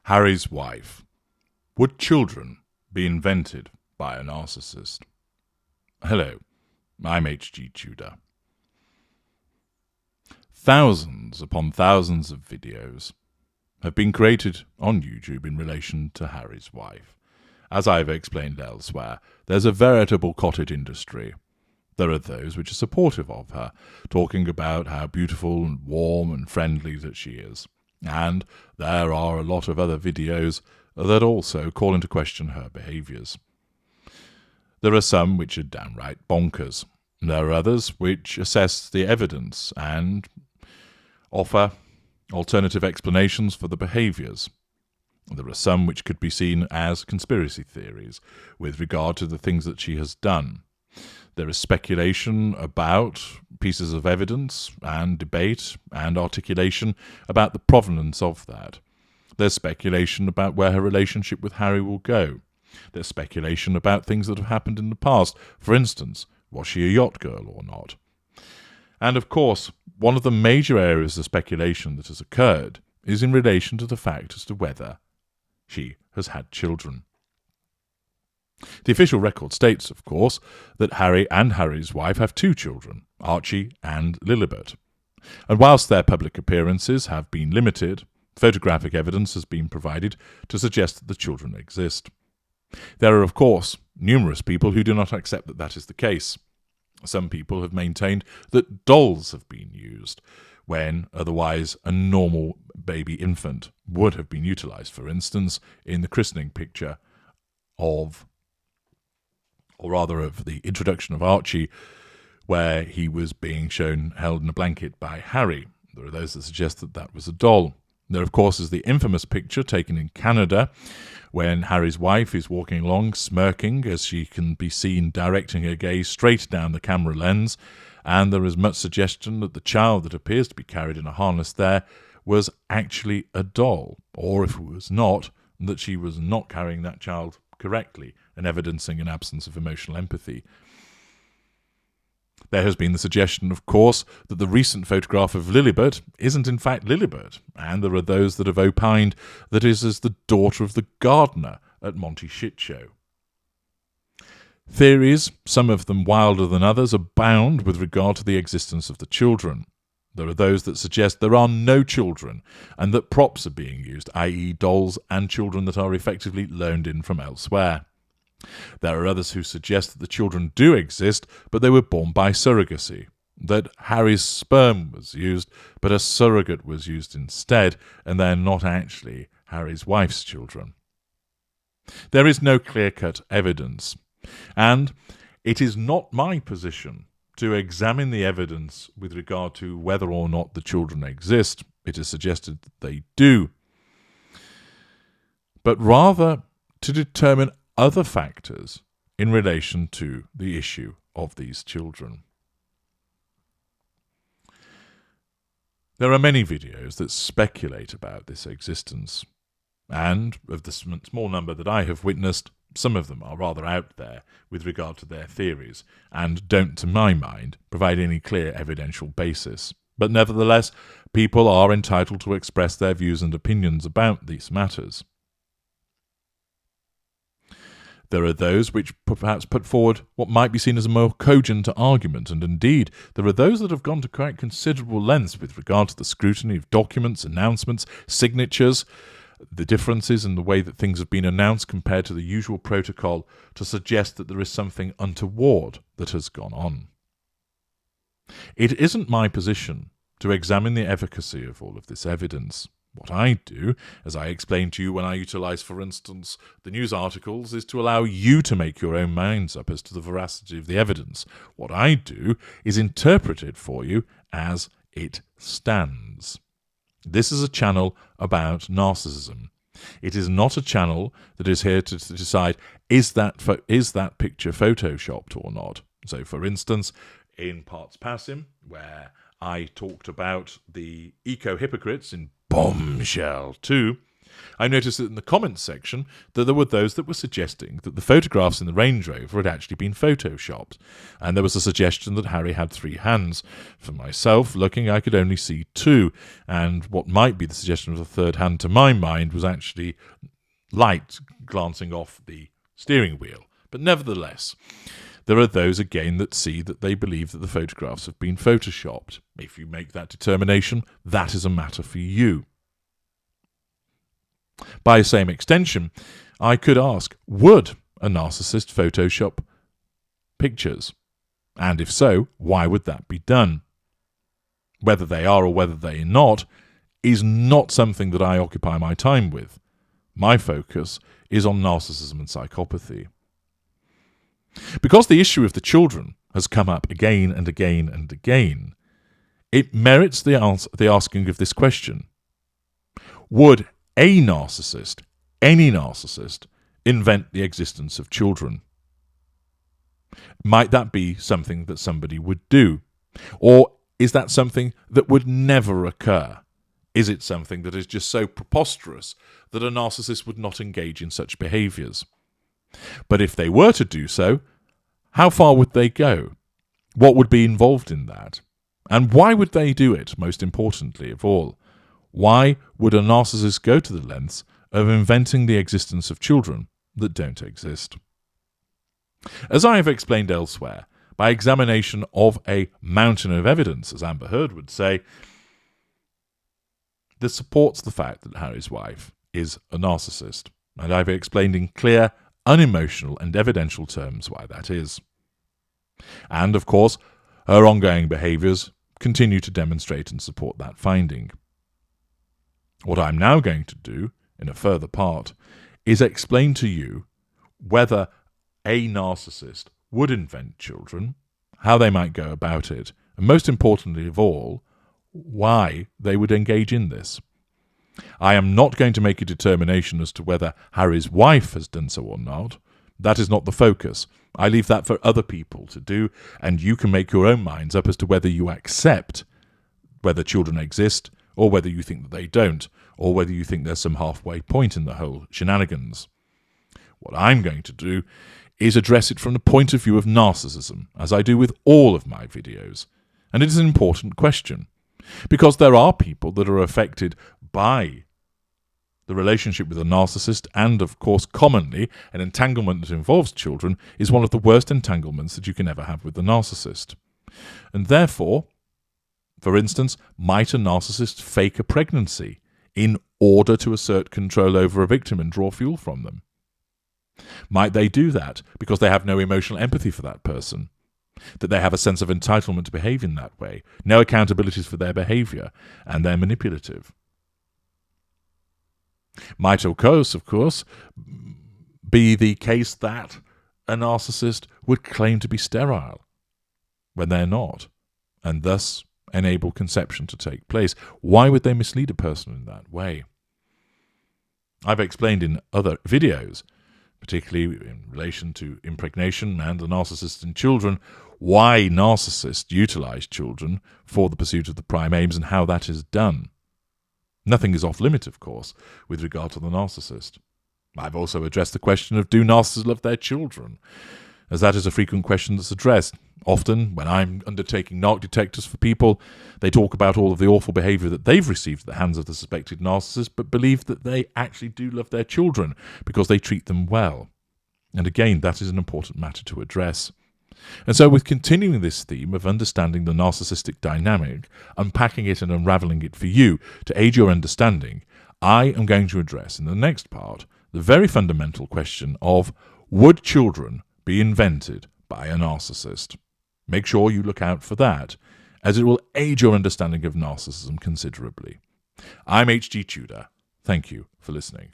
Harry's wife. Would children be invented by a narcissist? Hello, I'm H.G. Tudor. Thousands upon thousands of videos have been created on YouTube in relation to Harry's wife. As I've explained elsewhere, there's a veritable cottage industry. There are those which are supportive of her, talking about how beautiful and warm and friendly that she is. And there are a lot of other videos that also call into question her behaviours. There are some which are downright bonkers. There are others which assess the evidence and offer alternative explanations for the behaviours. There are some which could be seen as conspiracy theories with regard to the things that she has done. There is speculation about pieces of evidence and debate and articulation about the provenance of that. There's speculation about where her relationship with Harry will go. There's speculation about things that have happened in the past. For instance, was she a yacht girl or not? And of course, one of the major areas of speculation that has occurred is in relation to the fact as to whether she has had children. The official record states, of course, that Harry and Harry's wife have two children, Archie and Lilibet. And whilst their public appearances have been limited, photographic evidence has been provided to suggest that the children exist. There are, of course, numerous people who do not accept that that is the case. Some people have maintained that dolls have been used, when otherwise a normal baby infant would have been utilised, for instance, in the christening picture of the introduction of Archie, where he was being shown held in a blanket by Harry. There are those that suggest that that was a doll. There, of course, is the infamous picture taken in Canada when Harry's wife is walking along smirking as she can be seen directing her gaze straight down the camera lens, and there is much suggestion that the child that appears to be carried in a harness there was actually a doll, or if it was not, that she was not carrying that child correctly and evidencing an absence of emotional empathy. There has been the suggestion, of course, that the recent photograph of Lilibet isn't in fact Lilibet, and there are those that have opined that it is the daughter of the gardener at Monty Shit Show. Theories, some of them wilder than others, abound with regard to the existence of the children. There are those that suggest there are no children, and that props are being used, i.e. dolls and children that are effectively loaned in from elsewhere. There are others who suggest that the children do exist, but they were born by surrogacy, that Harry's sperm was used, but a surrogate was used instead, and they're not actually Harry's wife's children. There is no clear-cut evidence, and it is not my position to examine the evidence with regard to whether or not the children exist. It is suggested that they do, but rather to determine other factors in relation to the issue of these children. There are many videos that speculate about this existence, and of the small number that I have witnessed, some of them are rather out there with regard to their theories, and don't, to my mind, provide any clear evidential basis. But nevertheless, people are entitled to express their views and opinions about these matters. There are those which perhaps put forward what might be seen as a more cogent argument, and indeed there are those that have gone to quite considerable lengths with regard to the scrutiny of documents, announcements, signatures, the differences in the way that things have been announced compared to the usual protocol, to suggest that there is something untoward that has gone on. It isn't my position to examine the efficacy of all of this evidence. What I do, as I explained to you when I utilise, for instance, the news articles, is to allow you to make your own minds up as to the veracity of the evidence. What I do is interpret it for you as it stands. This is a channel about narcissism. It is not a channel that is here to decide, is that picture photoshopped or not. So, for instance, in Parts Passim, where I talked about the eco-hypocrites in Bombshell 2, I noticed that in the comments section that there were those that were suggesting that the photographs in the Range Rover had actually been photoshopped, and there was a suggestion that Harry had 3 hands. For myself, looking, I could only see 2, and what might be the suggestion of the third hand to my mind was actually light glancing off the steering wheel. But nevertheless, there are those again that see that they believe that the photographs have been photoshopped. If you make that determination, that is a matter for you. By the same extension, I could ask, would a narcissist Photoshop pictures? And if so, why would that be done? Whether they are or whether they are not is not something that I occupy my time with. My focus is on narcissism and psychopathy. Because the issue of the children has come up again and again and again, it merits the asking of this question. Would a narcissist, any narcissist, invent the existence of children? Might that be something that somebody would do? Or is that something that would never occur? Is it something that is just so preposterous that a narcissist would not engage in such behaviours? But if they were to do so, how far would they go? What would be involved in that? And why would they do it, most importantly of all? Why would a narcissist go to the lengths of inventing the existence of children that don't exist? As I have explained elsewhere, by examination of a mountain of evidence, as Amber Heard would say, this supports the fact that Harry's wife is a narcissist, and I've explained in clear, unemotional and evidential terms why that is. And, of course, her ongoing behaviours continue to demonstrate and support that finding. What I'm now going to do, in a further part, is explain to you whether a narcissist would invent children, how they might go about it, and most importantly of all, why they would engage in this. I am not going to make a determination as to whether Harry's wife has done so or not. That is not the focus. I leave that for other people to do, and you can make your own minds up as to whether you accept whether children exist, or whether you think that they don't, or whether you think there's some halfway point in the whole shenanigans. What I'm going to do is address it from the point of view of narcissism, as I do with all of my videos. And it is an important question, because there are people that are affected by the relationship with a narcissist, and of course commonly an entanglement that involves children is one of the worst entanglements that you can ever have with the narcissist. And therefore, for instance, might a narcissist fake a pregnancy in order to assert control over a victim and draw fuel from them? Might they do that because they have no emotional empathy for that person? That they have a sense of entitlement to behave in that way, no accountabilities for their behaviour, and they're manipulative? Might, of course, be the case that a narcissist would claim to be sterile when they're not, and thus enable conception to take place. Why would they mislead a person in that way? I've explained in other videos, particularly in relation to impregnation and the narcissist in children, why narcissists utilize children for the pursuit of the prime aims and how that is done. Nothing is off limit, of course, with regard to the narcissist. I've also addressed the question of do narcissists love their children, as that is a frequent question that's addressed. Often, when I'm undertaking narc detectors for people, they talk about all of the awful behaviour that they've received at the hands of the suspected narcissist, but believe that they actually do love their children because they treat them well. And again, that is an important matter to address. And so with continuing this theme of understanding the narcissistic dynamic, unpacking it and unravelling it for you to aid your understanding, I am going to address in the next part the very fundamental question of, would children be invented by a narcissist? Make sure you look out for that, as it will aid your understanding of narcissism considerably. I'm H.G. Tudor. Thank you for listening.